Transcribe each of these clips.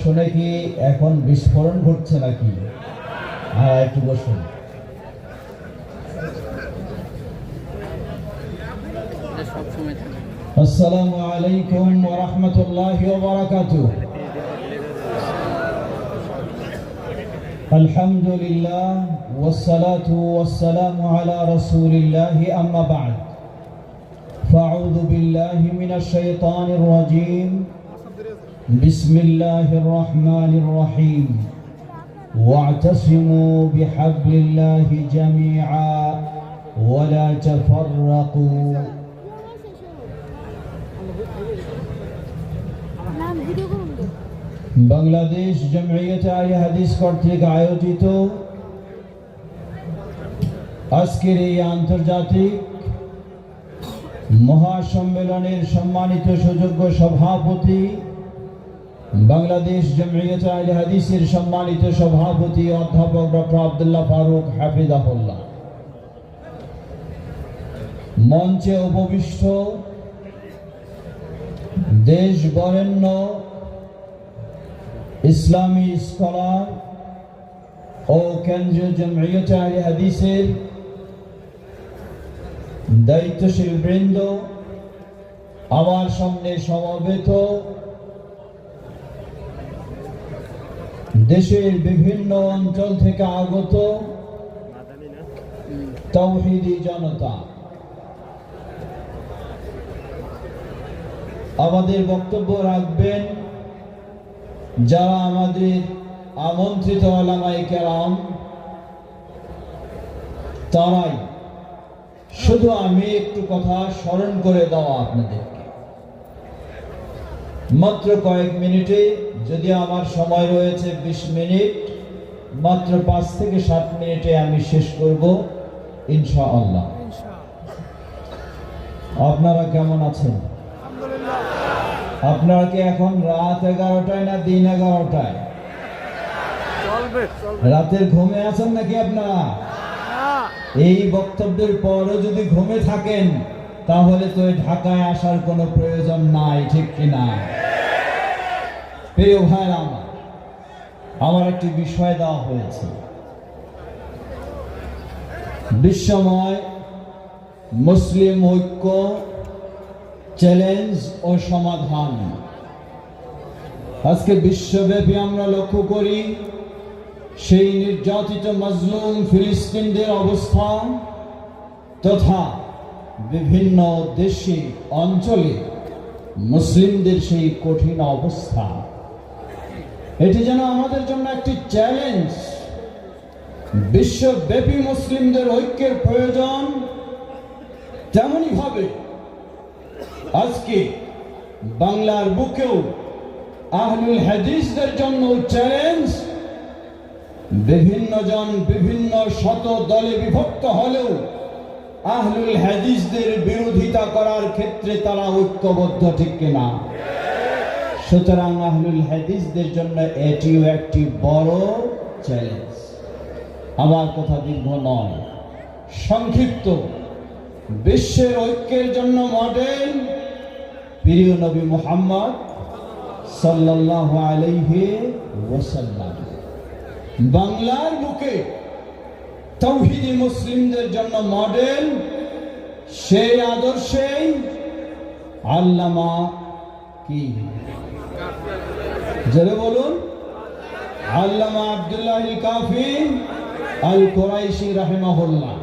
শুনে কি এখন বিস্ফোরণ ঘটছে নাকি? হ্যাঁ, একটু বসুন। আসসালামু আলাইকুম ওয়া রাহমাতুল্লাহি ওয়া বারাকাতুহু। আলহামদুলিল্লাহ ওয়াসসালাতু ওয়াসসালামু আলা রাসূলিল্লাহ আম্মা বা'দ। ফাআউযু বিল্লাহি মিনাশ শাইতানির রাজীম। বিসমিল্লাহির রহমানির রহিম। ওয়া'তাসিমু বিহাবলিল্লাহি জামিআ ওয়া লা তাফাররাকু। বাংলাদেশ জমিয়তে আহলে হাদিস কর্তৃক আয়োজিত আজকের এই আন্তর্জাতিক মহাসম্মেলনের সম্মানিত সুযোগ্য সভাপতি, বাংলাদেশ জমিয়তে আহলে হাদিসের সম্মানিত সভাপতি অধ্যাপক ডক্টর আব্দুল্লাহ ফারুক হাফিজাহুল্লাহ, মঞ্চে উপবিষ্ট দেশ বরেণ্য ইসলামী স্কলার ও কেন্দ্রীয় জমিয়তে আহলে হাদিসের দায়িত্বশীল বৃন্দ, আমার সামনে সমবেত দেশের বিভিন্ন অঞ্চল থেকে আগত তাওহীদি জনতা, আমাদের বক্তব্য রাখবেন যারা আমাদের আমন্ত্রিত উলামায়ে কেরাম, তারাই। শুধু আমি একটু কথা স্মরণ করে দেওয়া আপনাদেরকে, মাত্র কয়েক মিনিটে, যদি আমার সময় রয়েছে 20 মিনিট, মাত্র 5 থেকে 7 মিনিটে আমি শেষ করব ইনশাআল্লাহ। আপনারা কেমন আছেন? আপনারা কি এখন রাত 11টায় না দিন 11টায়? রাতের ঘুমে আছেন নাকি আপনারা? এই বক্তব্যের পরও যদি ঘুমে থাকেন তাহলে তো ঢাকায় আসার কোনো প্রয়োজন নাই, ঠিক কিনা? প্রিয় ভাইরা, আমার একটি বিষয় দেওয়া হয়েছে, বিশ্বময় মুসলিম ঐক্য, চ্যালেঞ্জ ও সমাধান। আজকে বিশ্বব্যাপী আমরা লক্ষ্য করি সেই নির্যাতিত মাজলুম ফিলিস্তিনদের অবস্থা তথা বিভিন্ন দেশে অঞ্চলে মুসলিমদের সেই কঠিন অবস্থা। এটি যেন আমাদের জন্য একটি চ্যালেঞ্জ। বিশ্বব্যাপী মুসলিমদের ঐক্যের প্রয়োজন, তেমনি ভাবে আজকে বাংলার বুকেও আহলুল হাদিসদের জন্য চ্যালেঞ্জ। বিভিন্ন জন বিভিন্ন শত দলে বিভক্ত হলেও আহলুল হাদিসদের বিরোধিতা করার ক্ষেত্রে তারা ঐক্যবদ্ধ, ঠিক কিনা? সুতরাং আহলুল হাদিসদের জন্য এটিও একটি বড় চ্যালেঞ্জ। আমার কথা দীর্ঘ নয়, সংক্ষিপ্ত। বিশ্বের ঐক্যের জন্য মডেল প্রিয় নবী মুহাম্মদ সাল্লাল্লাহু আলাইহি ওয়াসাল্লাম। বাংলার বুকে তাওহীদি মুসলিমদের জন্য মডেল সেই আদর্শেই আল্লামা কি জোরে বলুন, আল্লামা আব্দুল্লাহ আল কাফি আল কুরাইশি রাহিমাহুল্লাহ,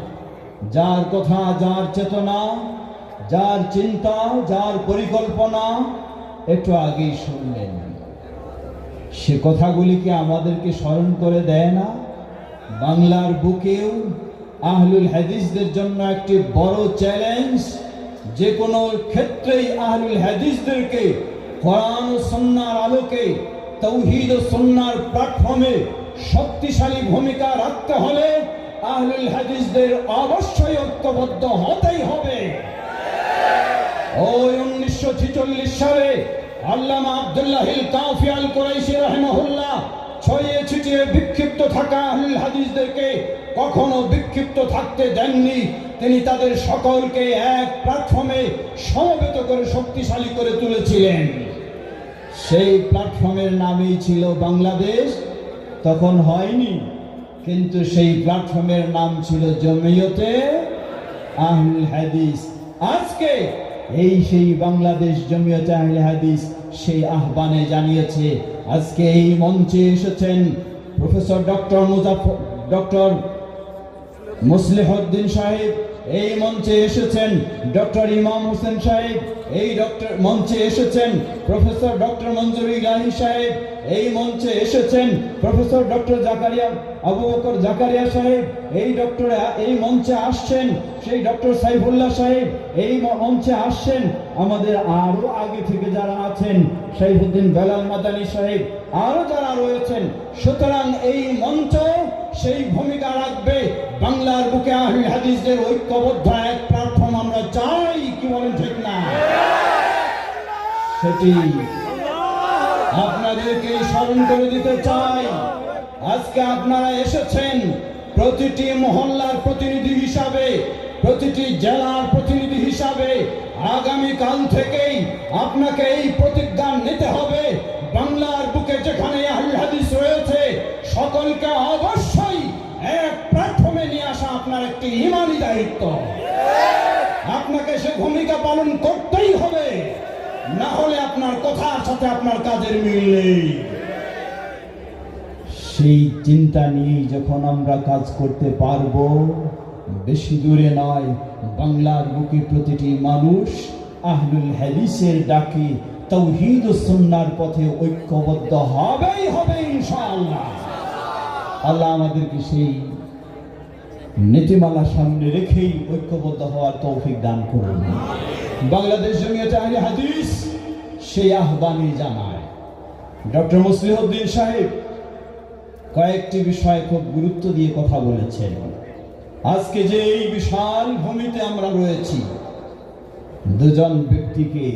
যার কথা, যার চেতনা, যার চিন্তা, যার পরিকল্পনা একটু আগেই শুনলেন। সে কথাগুলি কি আমাদেরকে স্মরণ করে দেয় না? বাংলার বুকেও আহলুল হাদিসদের জন্য একটি বড় চ্যালেঞ্জ। যে কোনো ক্ষেত্রেই আহলুল হাদিসদেরকে কোরআন ও সুন্নাহর আলোকে, তাওহীদ ও সুন্নাহর প্ল্যাটফর্মে শক্তিশালী ভূমিকা রাখতে হলে আহলুল হাদিসদের অবশ্যই ঐক্যবদ্ধ হতেই হবে। ওই 1946 সালে আল্লামা আব্দুল্লাহ আল কাফি আল কুরাইশি রাহিমাহুল্লাহ ছড়িয়ে ছিটিয়ে বিক্ষিপ্ত থাকা আহলুল হাদিসদেরকে কখনো বিক্ষিপ্ত থাকতে দেননি। তিনি তাদের সকলকে এক প্ল্যাটফর্মে সমবেত করে শক্তিশালী করে তুলেছিলেন। সেই প্ল্যাটফর্মের নামই ছিল বাংলাদেশ, তখন হয়নি, কিন্তু সেই প্ল্যাটফর্মের নাম ছিল জমিয়তে আহলুল হাদিস। আজকে সেই বাংলাদেশ জমিয়তে আহলুল হাদিস সেই আহ্বানে জানিয়েছে। আজকে এই মঞ্চে এসেছেন প্রফেসর ডক্টর মুসলিহউদ্দিন সাহেব, এই মঞ্চে এসেছেন ডক্টর ইমাম হোসেন সাহেব, এই মঞ্চে এসেছেন প্রফেসর ডক্টর মঞ্জুর ইলাহি সাহেব, এই মঞ্চে এসেছেন প্রফেসর ডক্টর আবু বকর জাকারিয়া সাহেব, এই মঞ্চে আসছেন সেই ডক্টর সাইফুল্লাহ সাহেব, এই মঞ্চে আসছেন আমাদের আরো আগে থেকে যারা আছেন সাইফুদ্দিন বেলাল মাদানী সাহেব, আরো যারা রয়েছেন। সুতরাং এই মঞ্চ সেই ভূমিকা রাখবে। বাংলার বুকে আহলুল হাদিসদের ঐক্যবদ্ধ এক প্ল্যাটফর্ম আমরা চাই, কি বলেন ঠিক না? সেটি আপনাদেরকে স্মরণ করে দিতে চাই। আজকে আপনারা এসেছেন প্রতিটি মহল্লার প্রতিনিধি হিসাবে, প্রতিটি জেলার প্রতিনিধি হিসাবে। আগামীকাল থেকেই আপনাকে এই প্রতিজ্ঞা নিতে হবে, বাংলার বুকে যেখানে আহলুল হাদিস রয়েছে সকলকে অবশ্যই এক প্ল্যাটফর্মে নিয়ে আসা আপনার একটি ঈমানী দায়িত্ব। আপনাকে সে ভূমিকা পালন করতেই হবে, না হলে আপনার কথার সাথে আপনার কাজের মিল নেই। সেই চিন্তা নিয়ে যখন আমরা কাজ করতে পারবো, বেশি দূরে নয়, বাংলার বুকে প্রতিটি মানুষ আহলুল হাদিসের ডাকে তাওহীদ ও সুন্নাহর পথে ঐক্যবদ্ধ হবেই হবে ইনশাআল্লাহ। আল্লাহ আমাদেরকে সেই নীতিমালা সামনে রেখেই ঐক্যবদ্ধ হওয়ার তৌফিক দান করুন। বাংলাদেশ জমিয়তে আহলে হাদিস সেই আহ্বানই জানায়। ডক্টর মুসলিহউদ্দিন সাহেব কয়েকটি বিষয় খুব গুরুত্ব দিয়ে কথা বলেছেন। আজকে যে এই বিশাল ভূমিতে আমরা রয়েছি, দুজন ব্যক্তিকে